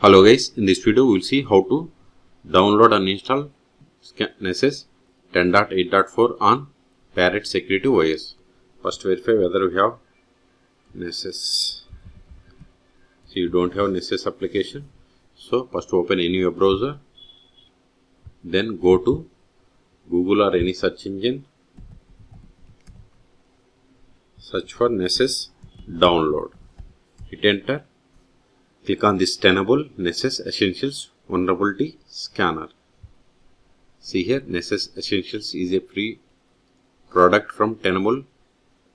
Hello guys, in this video we will see how to download and install Nessus 10.8.4 on ParrotSecurity OS. First verify whether we have Nessus. So you don't have Nessus application. So first open any web browser. Then go to Google or any search engine. Search for Nessus download. Hit enter. Click on this Tenable Nessus Essentials Vulnerability Scanner. See here, Nessus Essentials is a free product from Tenable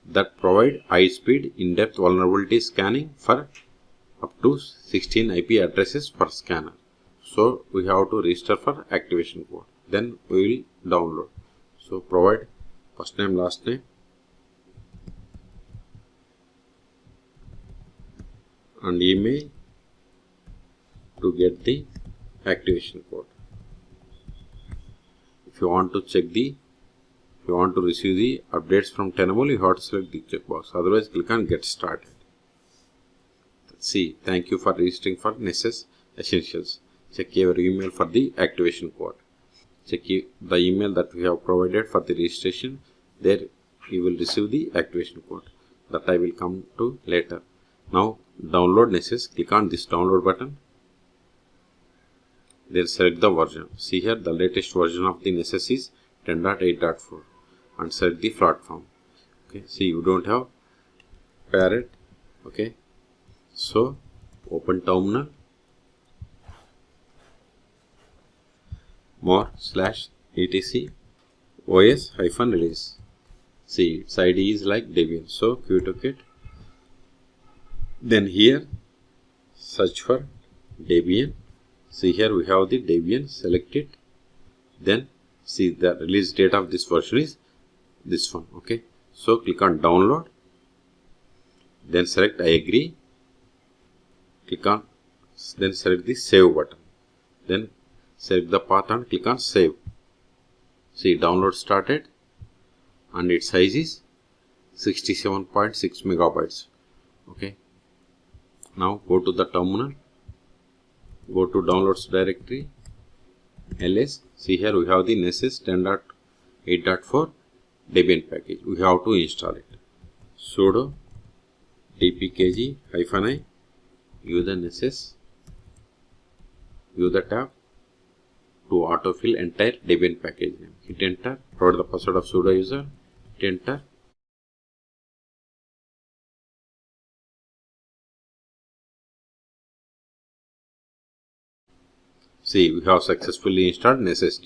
that provide high-speed, in-depth vulnerability scanning for up to 16 IP addresses per scanner. So we have to register for activation code. Then we will download. So provide first name, last name, and email to get the activation code. If you want to receive the updates from Tenable, you have to select the checkbox. Otherwise, click on Get Started. See, thank you for registering for Nessus Essentials. Check your email for the activation code. Check the email that we have provided for the registration. There you will receive the activation code. That I will come to later. Now, download Nessus. Click on this download button. Then select the version. See here, the latest version of the Nessus is 10.8.4 and select the platform. Okay, see, you don't have Parrot. Okay, so open terminal, more/etc os-release. See, its ID is like Debian. So qtokit. Then here search for Debian. See here we have the Debian, select it. Then see the release date of this version is this one. Okay, so click on download. Then select I agree. Click on, then select the save button. Then select the path and click on save. See, download started and its size is 67.6 megabytes. Okay, now go to the terminal. Go to downloads directory, ls. See here we have the Nessus 10.8.4 Debian package. We have to install it. Sudo dpkg-i, use the Nessus, use the tab to autofill entire Debian package name. Hit enter. Provide the password of sudo user. Hit enter. See, we have successfully installed Nessus.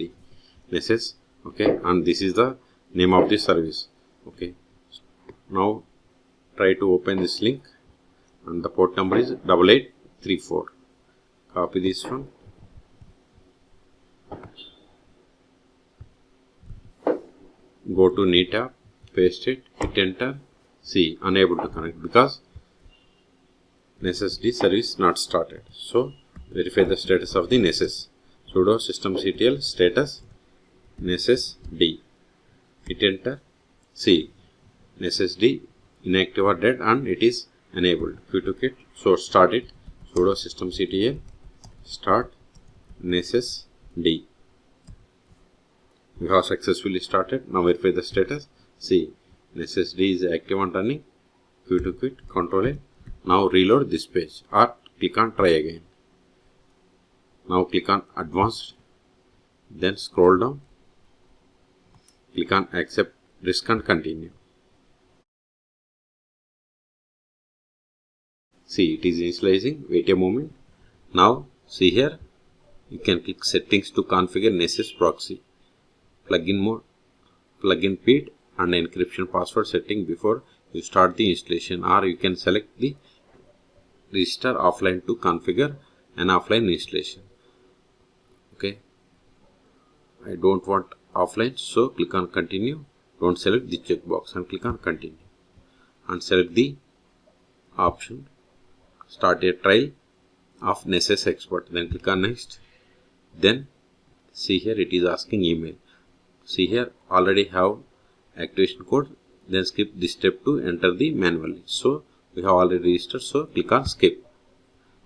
Okay, and this is the name of the service. Okay, now try to open this link, and the port number is 8834. Copy this one. Go to new tab, paste it, hit enter. See, unable to connect because Nessus service not started. So verify the status of the Nessus. Sudo systemctl status Nessus D. Hit enter. See, Nessus D inactive or dead and it is enabled. Qtokit. So start it. Sudo systemctl start Nessus D. We have successfully started. Now verify the status. See, Nessus D is active and running. Qtokit Ctrl A. Now reload this page or click on try again. Now click on advanced, then scroll down, click on accept risk and continue. See, it is initializing. Wait a moment. Now see here, you can click settings to configure Nessus proxy, plugin mode, plugin PID and encryption password setting before you start the installation, or you can select the register offline to configure an offline installation. Okay, I don't want offline, so click on continue. Don't select the checkbox and click on continue and select the option start a trial of Nessus expert. Then click on next. Then see here it is asking email. See here already have activation code. Then skip this step to enter the manually. So we have already registered, so click on skip.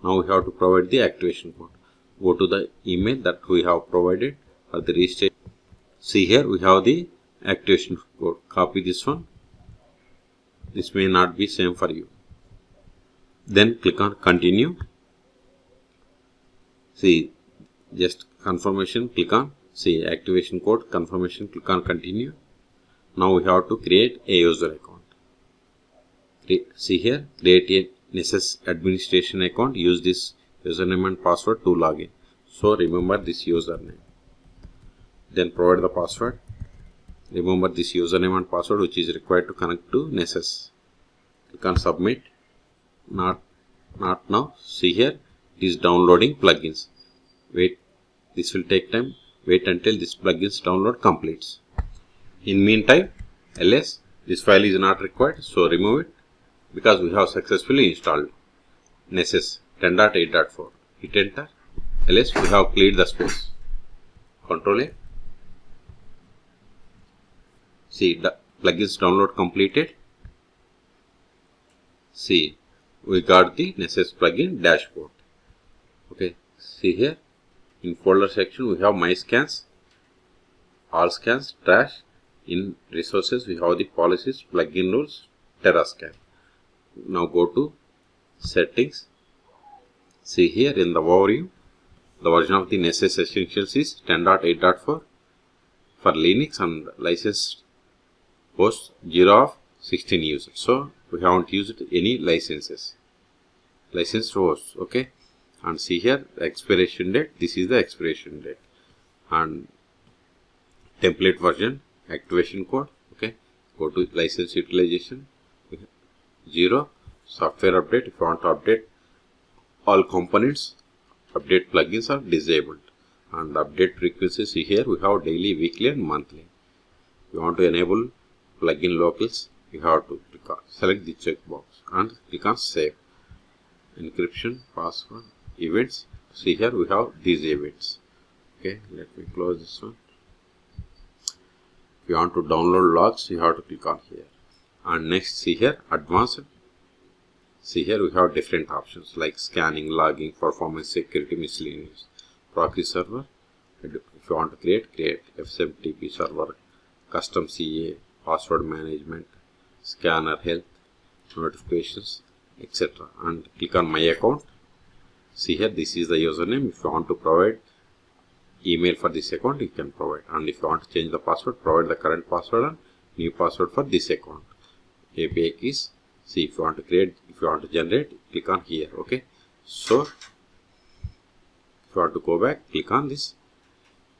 Now we have to provide the activation code. Go to the email that we have provided for the registration. See here we have the activation code. Copy this one. This may not be same for you. Then click on continue. See, just confirmation, click on, see activation code, confirmation, click on continue. Now we have to create a user account. See here, create a Nessus administration account. Use this username and password to log in. So remember this username. Then provide the password. Remember this username and password which is required to connect to Nessus. Click on submit. Not now. See here, it is downloading plugins. Wait, this will take time. Wait until this plugins download completes. In meantime, ls this file is not required, so remove it because we have successfully installed Nessus 10.8.4. Hit enter. Ls we have cleared the space. Control A. See, the plugins download completed. See, we got the Nessus plugin dashboard. Okay, see here in folder section we have my scans, all scans, trash. In resources we have the policies, plugin rules, TerraScan. Now go to settings. See here in the overview, the version of the Nessus Essentials is 10.8.4 for Linux and licensed host 0 of 16 users. So we haven't used any licenses. Licensed hosts, okay. And see here the expiration date. This is the expiration date. And template version, activation code, okay. Go to license utilization 0. Software update. If you want to update all components, update plugins are disabled. And update frequency, see here we have daily, weekly and monthly. If you want to enable plugin locals, you have to select the checkbox and click on save. Encryption, password, events. See here we have these events. Okay, let me close this one. If you want to download logs, you have to click on here. And next, see here advanced. See here we have different options like scanning, logging, performance, security, miscellaneous, proxy server. If you want to create FSMTP server, custom CA, password management, scanner, health, notifications, etc. And click on my account. See here, this is the username. If you want to provide email for this account, you can provide. And if you want to change the password, provide the current password and new password for this account. API keys. See, if you want to create, if you want to generate, click on here. Okay. So if you want to go back, click on this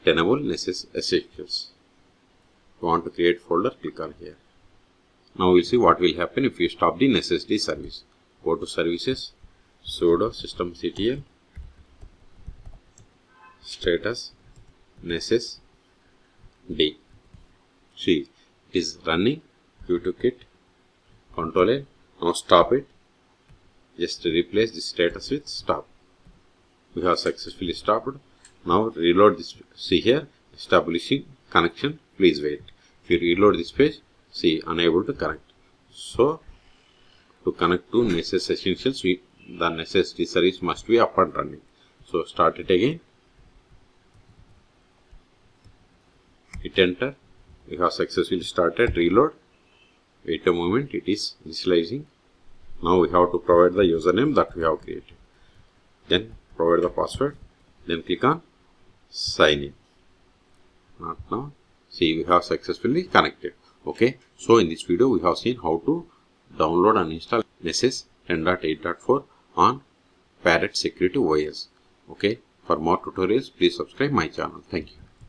Tenable Nessus Essentials. If you want to create folder, click on here. Now we'll see what will happen if you stop the Nessus D service. Go to services, sudo systemctl status Nessus D. See, it is running. You took it. Control A. Now stop it. Just replace the status with stop. We have successfully stopped. Now reload this. See here, establishing connection. Please wait. If you reload this page, see, unable to connect. So to connect to Nessus Essentials, the Nessus D service must be up and running. So start it again. Hit enter. We have successfully started. Reload. Wait a moment, it is initializing. Now we have to provide the username that we have created. Then provide the password. Then click on sign in. Not now. See, we have successfully connected. Okay. So in this video, we have seen how to download and install Nessus 10.8.4 on ParrotSecurity OS. Okay. For more tutorials, please subscribe my channel. Thank you.